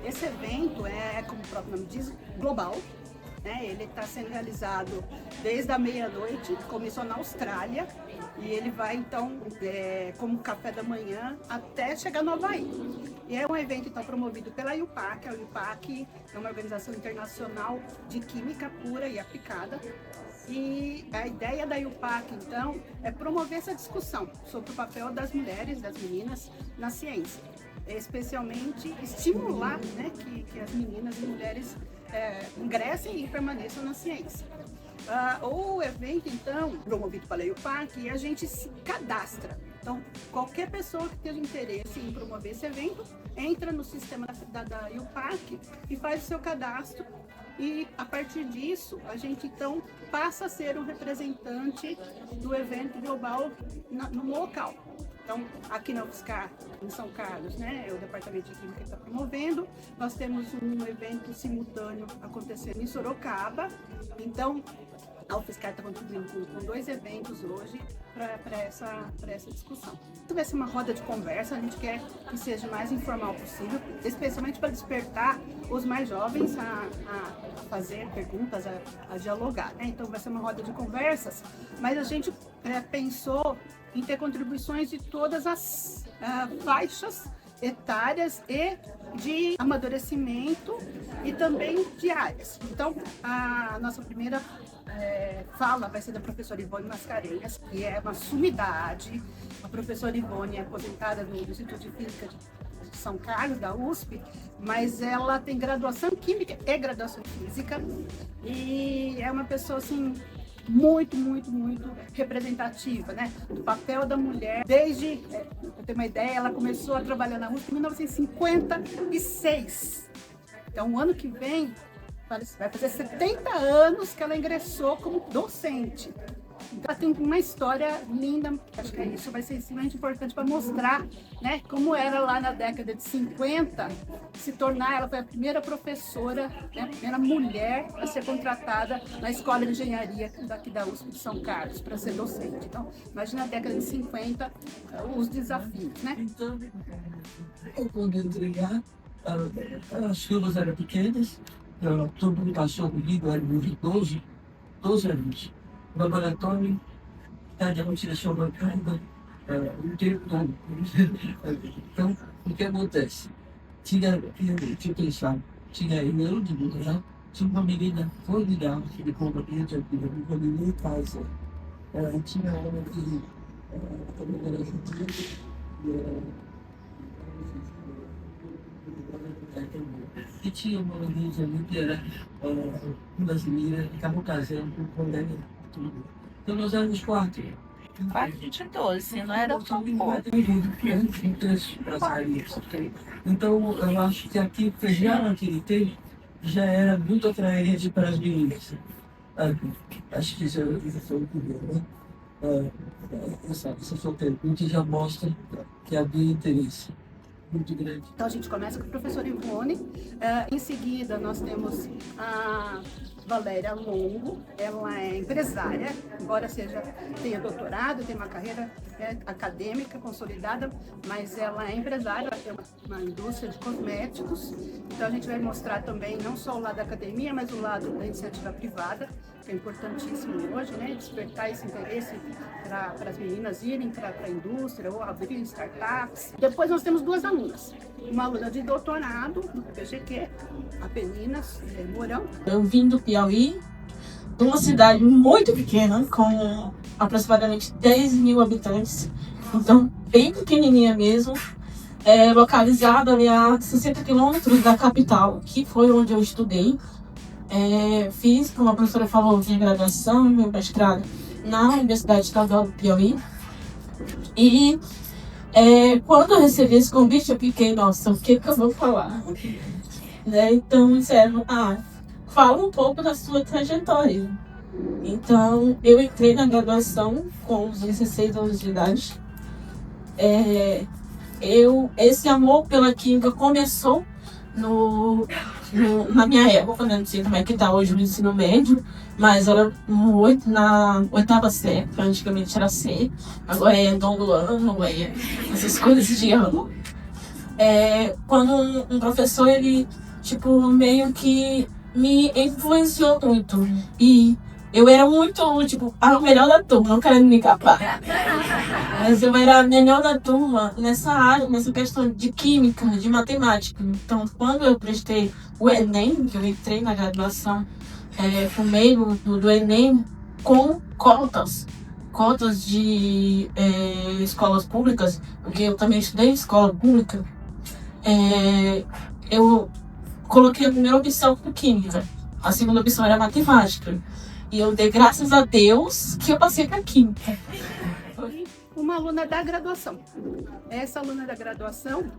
Esse evento como o próprio nome diz, global. Ele está sendo realizado desde a meia-noite, começou na Austrália, e ele vai então como café da manhã até chegar no Havaí. E é um evento então promovido pela IUPAC. A IUPAC é uma organização internacional de química pura e aplicada. E a ideia da IUPAC então é promover essa discussão sobre o papel das mulheres, das meninas na ciência. Especialmente estimular, que as meninas e mulheres ingressem e permaneçam na ciência. O evento, então, promovido pela IUPAC, e a gente se cadastra. Então, qualquer pessoa que tenha interesse em promover esse evento, entra no sistema da IUPAC e faz o seu cadastro. E, a partir disso, a gente, então, passa a ser um representante do evento global no local. Então, aqui na UFSCar, em São Carlos, o Departamento de Química está promovendo. Nós temos um evento simultâneo acontecendo em Sorocaba. Então, a UFSCar está contribuindo com 2 eventos hoje para essa discussão. Isso vai ser uma roda de conversa, a gente quer que seja o mais informal possível, especialmente para despertar os mais jovens a fazer perguntas, a dialogar. Então, vai ser uma roda de conversas, mas a gente pensou em ter contribuições de todas as faixas etárias e de amadurecimento e também de áreas. Então, a nossa primeira fala vai ser da professora Ivone Mascarenhas, que é uma sumidade. A professora Ivone é aposentada do Instituto de Física de São Carlos, da USP, mas ela tem graduação em Química e graduação em Física, e é uma pessoa, assim, muito representativa, do papel da mulher. Desde, pra ter uma ideia, ela começou a trabalhar na USP em 1956. Então, o ano que vem, vai fazer 70 anos que ela ingressou como docente. Então, ela tem uma história linda. Acho que isso vai ser extremamente importante para mostrar, como era lá na década de 50, ela foi a primeira professora, a primeira mulher a ser contratada na Escola de Engenharia daqui da USP de São Carlos para ser docente. Então, imagina a década de 50, os desafios, Então, quando eu entrei lá, as turmas eram pequenas, todo mundo passou comigo, era muito 12 anos. Laboratório, de ventilação bancária, o tempo todo. Então, o que acontece? Tinha eu pensado, tinha eu de mulher, tinha uma menina formidável, que depois da minha vida, uma menina em casa. Tinha uma que também era judia, e tinha uma menina ali que era brasileira, que estavam casando com um colega. Então nós éramos 4. 4 de 12, não era tão pouco. Então eu acho que aqui, já naquele tempo, já era muito atraente para as meninas. Acho que isso foi o primeiro, essa sua pergunta já mostra que havia interesse muito grande. Então, a gente começa com a professora Ivone. Em seguida, nós temos a Valéria Longo. Ela é empresária, embora tenha doutorado, tem uma carreira acadêmica consolidada, mas ela é empresária, ela tem uma indústria de cosméticos. Então, a gente vai mostrar também não só o lado da academia, mas o lado da iniciativa privada, que é importantíssimo hoje, despertar esse interesse para as meninas irem para a indústria ou abrir startups. Depois nós temos 2 alunas, uma aluna de doutorado no PGQ, a Penina Mourão. Eu vim do Piauí, de uma cidade muito pequena, com aproximadamente 10 mil habitantes, então bem pequenininha mesmo, localizada ali a 60 quilômetros da capital, que foi onde eu estudei. Fiz, como a professora falou, minha graduação, meu mestrado na Universidade Estadual do Piauí. E quando eu recebi esse convite, eu fiquei, nossa, o que eu vou falar? Então, disseram, fala um pouco da sua trajetória. Então, eu entrei na graduação com os 16 anos de idade. Esse amor pela química começou na minha época, não sei como é que está hoje no ensino médio, mas era na 8ª série, antigamente era C, agora é nono ano, essas coisas de ano. quando um professor, ele, tipo, meio que me influenciou muito. E eu era muito, tipo, a melhor da turma, não querendo me capar. Mas eu era a melhor da turma nessa área, nessa questão de química, de matemática. Então, quando eu prestei o Enem, que eu entrei na graduação, por meio do Enem, com cotas de escolas públicas, porque eu também estudei em escola pública, eu coloquei a primeira opção por química, a segunda opção era matemática. E eu dei graças a Deus que eu passei para química. Uma aluna da graduação. Essa aluna da graduação,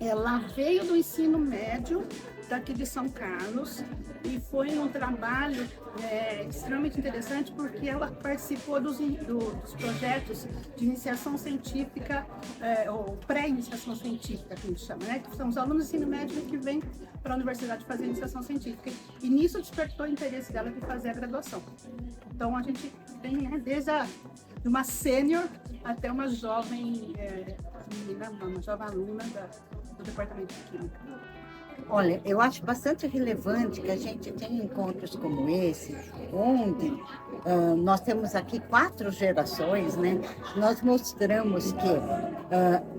ela veio do ensino médio daqui de São Carlos e foi um trabalho extremamente interessante porque ela participou dos projetos de iniciação científica, ou pré-iniciação científica, que a gente chama, né? Que são os alunos do ensino médio que vêm para a universidade fazer iniciação científica. E nisso despertou o interesse dela de fazer a graduação. Então a gente tem, né, desde uma sênior até uma jovem menina, uma jovem aluna do departamento de química. Olha, eu acho bastante relevante que a gente tenha encontros como esse, onde nós temos aqui 4 gerações, né? Nós mostramos que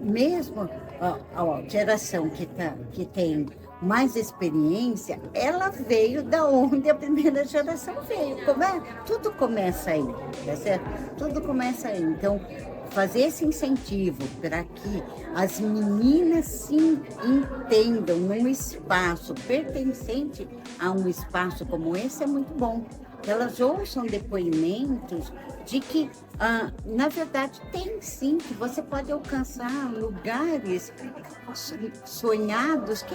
mesmo a geração que tem mais experiência, ela veio da onde a primeira geração veio. Tudo começa aí, tá certo? Tudo começa aí. Então, fazer esse incentivo para que as meninas se entendam num espaço pertencente a um espaço como esse é muito bom. Elas ouçam depoimentos de que, na verdade, tem sim, que você pode alcançar lugares sonhados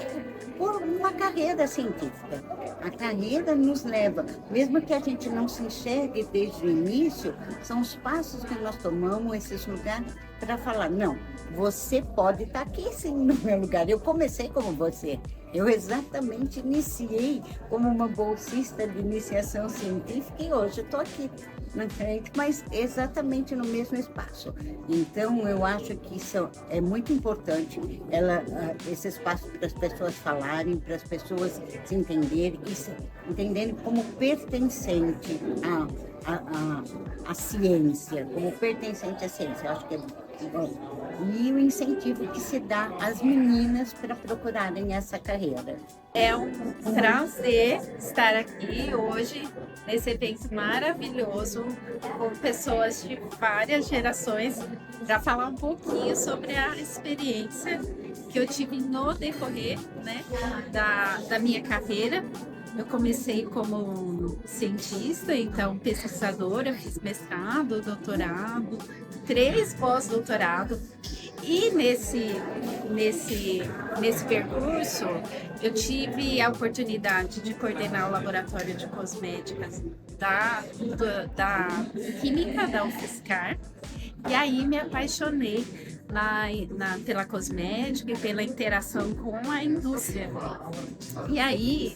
por uma carreira científica. A carreira nos leva, mesmo que a gente não se enxergue desde o início, são os passos que nós tomamos, esses lugares, para falar, não, você pode estar aqui sim no meu lugar. Eu comecei como você. Eu exatamente iniciei como uma bolsista de iniciação científica e hoje estou aqui na frente, mas exatamente no mesmo espaço. Então, eu acho que isso é muito importante, esse espaço para as pessoas falarem, para as pessoas se entenderem e se entenderem como pertencente à ciência, como pertencente à ciência. Eu acho que é bom. E o incentivo que se dá às meninas para procurarem essa carreira. É um prazer estar aqui hoje nesse evento maravilhoso com pessoas de várias gerações para falar um pouquinho sobre a experiência que eu tive no decorrer, né, da minha carreira. Eu comecei como cientista, então pesquisadora, fiz mestrado, doutorado, 3 pós-doutorado. E nesse percurso, eu tive a oportunidade de coordenar o laboratório de cosméticas da Química da UFSCar. E aí me apaixonei pela cosmética e pela interação com a indústria. E aí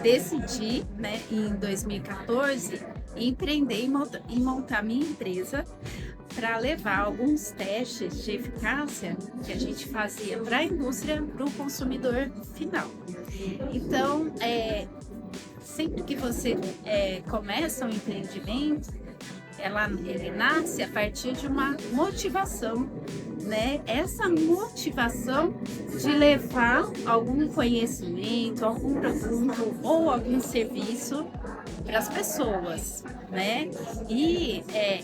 decidi, né, em 2014, empreender e montar minha empresa para levar alguns testes de eficácia que a gente fazia para a indústria, para o consumidor final. Então, sempre que você começa um empreendimento, ele nasce a partir de uma motivação, né? Essa motivação de levar algum conhecimento, algum produto ou algum serviço para as pessoas, né? E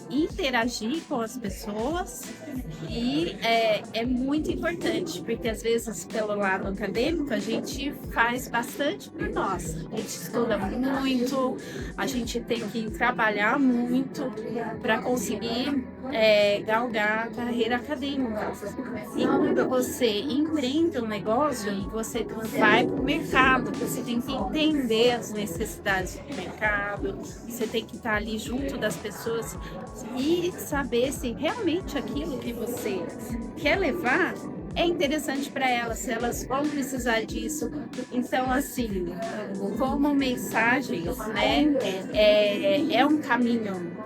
interagir com as pessoas é muito importante, porque às vezes pelo lado acadêmico a gente faz bastante por nós. A gente estuda muito, a gente tem que trabalhar muito para conseguir galgar a carreira acadêmica. E quando você empreende um negócio, você vai para o mercado, você tem que entender as necessidades do mercado, você tem que estar ali junto das pessoas e saber se realmente aquilo que você quer levar é interessante para elas, se elas vão precisar disso. Então, assim, como mensagens, né, é um caminho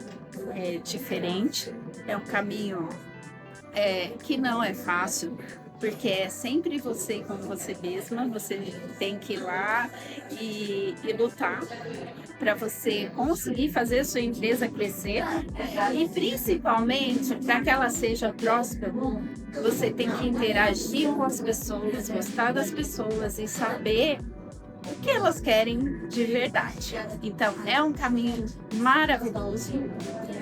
diferente, é um caminho que não é fácil, porque é sempre você com você mesma, você tem que ir lá e lutar para você conseguir fazer a sua empresa crescer e principalmente para que ela seja próspera, você tem que interagir com as pessoas, gostar das pessoas e saber o que elas querem de verdade. Então, é um caminho maravilhoso,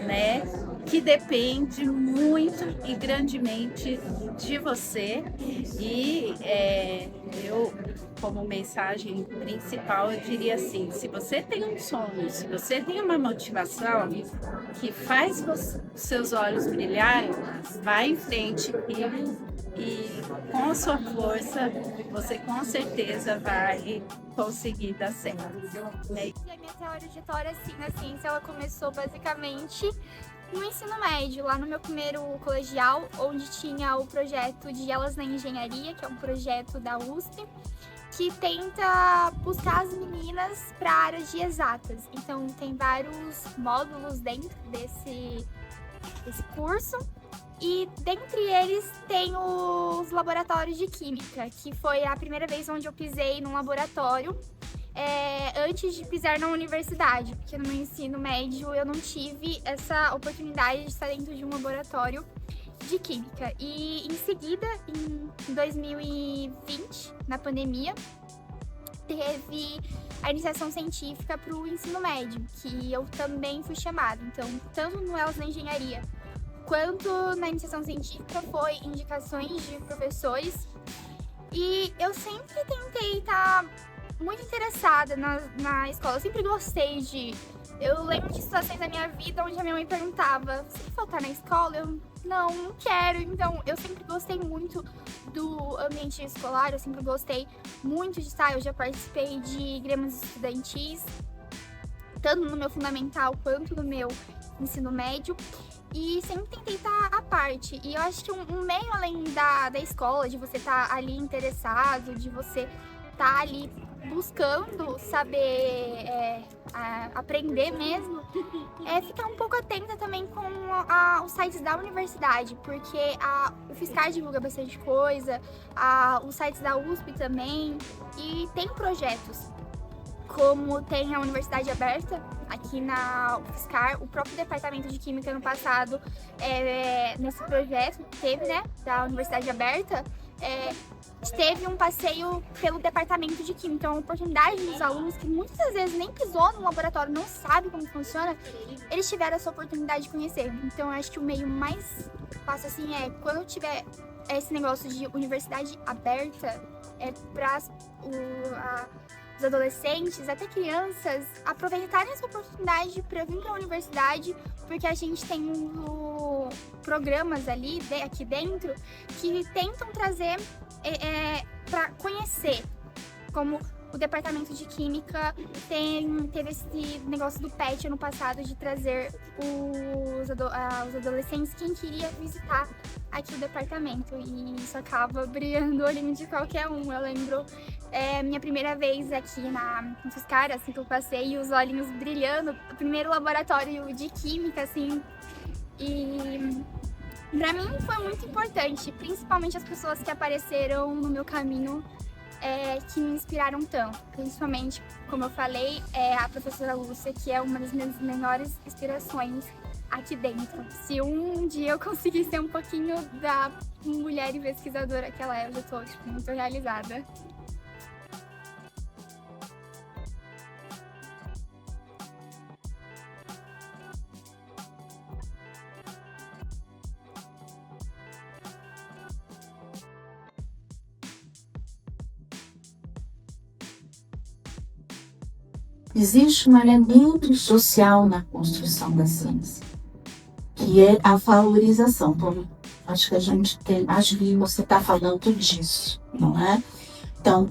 né? Que depende muito e grandemente de você. E eu, como mensagem principal, eu diria assim: se você tem um sonho, se você tem uma motivação que faz os seus olhos brilharem, vá em frente e com a sua força, você com certeza vai conseguir dar certo. Né? E a minha trajetória assim, na ciência, ela começou basicamente no ensino médio, lá no meu primeiro colegial, onde tinha o projeto de Elas na Engenharia, que é um projeto da USP, que tenta buscar as meninas para áreas de exatas. Então tem vários módulos dentro desse curso. E dentre eles tem os laboratórios de química, que foi a primeira vez onde eu pisei num laboratório antes de pisar na universidade, porque no meu ensino médio eu não tive essa oportunidade de estar dentro de um laboratório de química. E em seguida, em 2020, na pandemia, teve a iniciação científica para o ensino médio, que eu também fui chamada. Então, tanto no Elas na Engenharia quanto na iniciação científica foi indicações de professores. E eu sempre tentei estar muito interessada na escola, eu sempre gostei de... Eu lembro de situações da minha vida onde a minha mãe perguntava: você quer faltar na escola? Eu, não quero. Então, eu sempre gostei muito do ambiente escolar, eu sempre gostei muito de estar. Eu já participei de gremas estudantis, tanto no meu fundamental quanto no meu ensino médio. E sempre tentei estar à parte. E eu acho que um meio além da escola, de você estar ali interessado, de você estar ali buscando saber aprender mesmo, ficar um pouco atenta também com os sites da universidade, porque o Fiscar divulga bastante coisa, os sites da USP também, e tem projetos, como tem a Universidade Aberta, aqui na UFSCar, o próprio Departamento de Química no passado, nesse projeto que teve, né, da Universidade Aberta, teve um passeio pelo Departamento de Química, uma oportunidade dos alunos que muitas das vezes nem pisou no laboratório, não sabe como funciona, eles tiveram essa oportunidade de conhecer. Então, eu acho que o meio mais fácil, assim, quando eu tiver esse negócio de universidade aberta, para os adolescentes, até crianças, aproveitarem essa oportunidade para vir para a universidade, porque a gente tem programas ali, aqui dentro, que tentam trazer para conhecer, como o Departamento de Química teve esse negócio do PET ano passado, de trazer os adolescentes, quem queria visitar aqui o departamento, e isso acaba brilhando o olhinho de qualquer um. Eu lembro minha primeira vez aqui na UFSCar, assim que eu passei, e os olhinhos brilhando, o primeiro laboratório de química, assim, e pra mim foi muito importante, principalmente as pessoas que apareceram no meu caminho, que me inspiraram tanto, principalmente, como eu falei, a professora Lúcia, que é uma das minhas menores inspirações aqui dentro. Se um dia eu conseguir ser um pouquinho da mulher e pesquisadora que ela eu já tô muito realizada. Existe um elemento social na construção da ciência, que é a valorização. Então, acho que você está falando disso, não é? Então,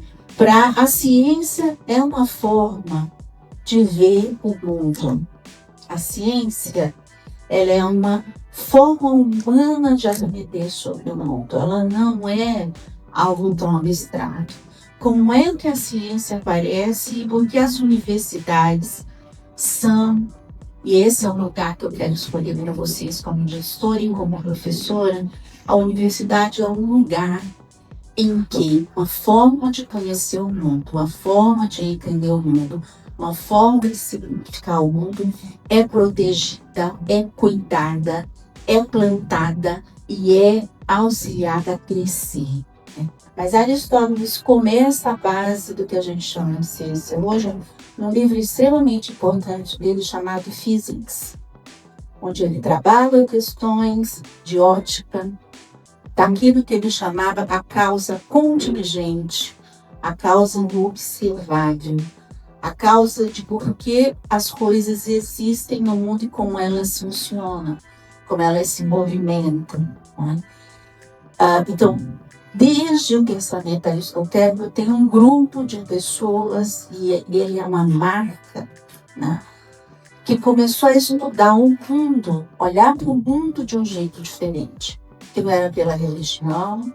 a ciência é uma forma de ver o mundo. A ciência, ela é uma forma humana de aprender sobre o mundo. Ela não é algo tão abstrato. Como é que a ciência aparece e por que as universidades são, e esse é o lugar que eu quero escolher para vocês como gestora e como professora, a universidade é um lugar em que uma forma de conhecer o mundo, uma forma de entender o mundo, uma forma de significar o mundo é protegida, é cuidada, é plantada e é auxiliada a crescer. Mas Aristóteles começa a base do que a gente chama de ciência hoje num livro extremamente importante dele chamado Physics, onde ele trabalha questões de ótica, daquilo que ele chamava a causa contingente, a causa do observável, a causa de por que as coisas existem no mundo e como elas funcionam, como elas se movimentam. Né? Então, desde o pensamento aristotélico, tem um grupo de pessoas, e ele é uma marca, né, que começou a estudar o mundo, olhar para o mundo de um jeito diferente. Que não era pela religião,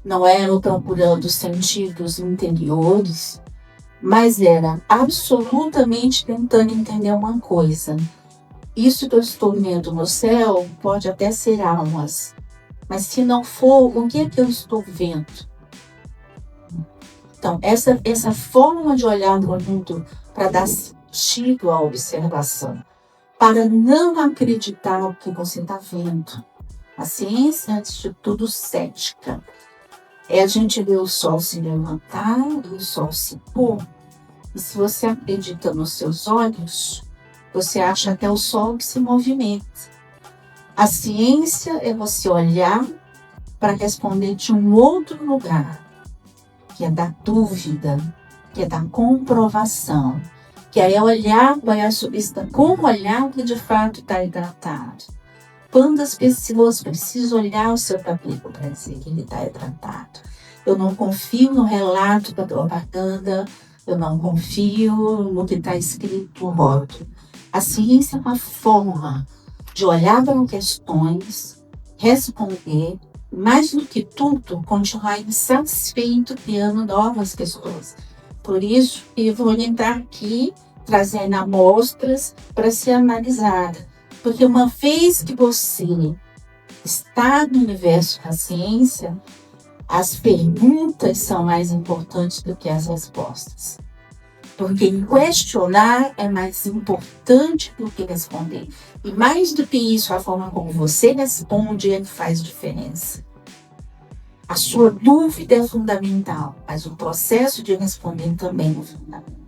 não era procurando sentidos interiores, mas era absolutamente tentando entender uma coisa. Isso que eu estou vendo no céu pode até ser almas, mas se não for, o que é que eu estou vendo? Então, essa forma de olhar para o mundo para dar sentido à observação, para não acreditar no que você está vendo. A ciência, antes de tudo, cética. É a gente ver o sol se levantar e o sol se pôr. E se você acredita nos seus olhos, você acha até o sol que se movimenta. A ciência é você olhar para responder de um outro lugar, que é da dúvida, que é da comprovação, que é olhar para a substância, como olhar que de fato está hidratado. Quantas pessoas precisam olhar o seu cabelo para dizer que ele está hidratado? Eu não confio no relato da propaganda, eu não confio no que está escrito no rótulo. A ciência é uma forma de olhar para questões, responder, mais do que tudo, continuar insatisfeito criando novas questões. Por isso, eu vou entrar aqui trazendo amostras para ser analisada. Porque uma vez que você está no universo da ciência, as perguntas são mais importantes do que as respostas. Porque questionar é mais importante do que responder. E mais do que isso, a forma como você responde é que faz diferença. A sua dúvida é fundamental, mas o processo de responder também é fundamental.